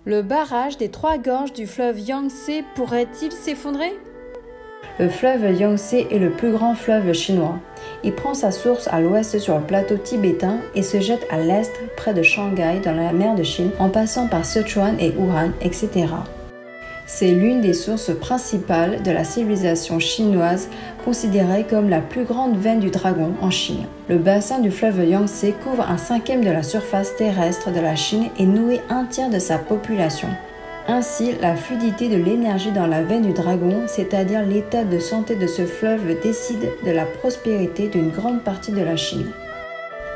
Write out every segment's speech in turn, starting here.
Le barrage des 3 gorges du fleuve Yangtze pourrait-il s'effondrer? Le fleuve Yangtze est le plus grand fleuve chinois. Il prend sa source à l'ouest sur le plateau tibétain et se jette à l'est près de Shanghai dans la mer de Chine en passant par Sichuan et Wuhan, etc. C'est l'une des sources principales de la civilisation chinoise, considérée comme la plus grande veine du dragon en Chine. Le bassin du fleuve Yangtze couvre 1/5 de la surface terrestre de la Chine et nourrit 1/3 de sa population. Ainsi, la fluidité de l'énergie dans la veine du dragon, c'est-à-dire l'état de santé de ce fleuve, décide de la prospérité d'une grande partie de la Chine.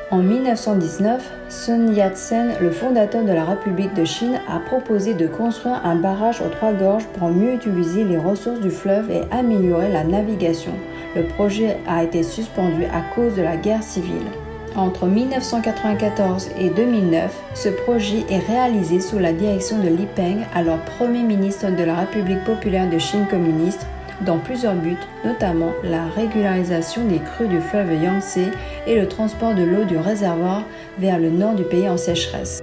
En 1919, Sun Yat-sen, le fondateur de la République de Chine, a proposé de construire un barrage aux 3 gorges pour mieux utiliser les ressources du fleuve et améliorer la navigation. Le projet a été suspendu à cause de la guerre civile. Entre 1994 et 2009, ce projet est réalisé sous la direction de Li Peng, alors Premier ministre de la République populaire de Chine communiste, dans plusieurs buts, notamment la régularisation des crues du fleuve Yangtze et le transport de l'eau du réservoir vers le nord du pays en sécheresse.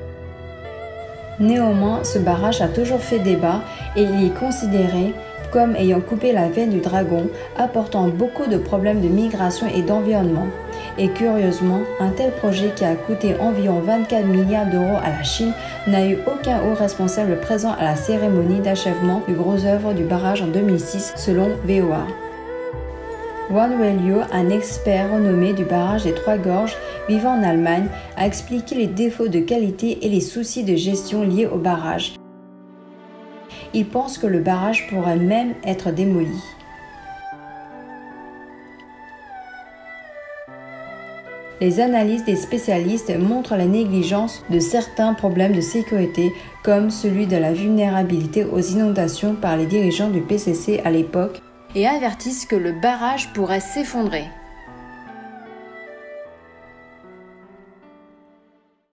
Néanmoins, ce barrage a toujours fait débat et il est considéré comme ayant coupé la veine du dragon, apportant beaucoup de problèmes de migration et d'environnement. Et curieusement, un tel projet qui a coûté environ 24 milliards d'euros à la Chine n'a eu aucun haut responsable présent à la cérémonie d'achèvement du gros œuvre du barrage en 2006, selon VOA. Wang Weiliu, un expert renommé du barrage des 3 gorges vivant en Allemagne, a expliqué les défauts de qualité et les soucis de gestion liés au barrage. Il pense que le barrage pourrait même être démoli. Les analyses des spécialistes montrent la négligence de certains problèmes de sécurité, comme celui de la vulnérabilité aux inondations par les dirigeants du PCC à l'époque, et avertissent que le barrage pourrait s'effondrer.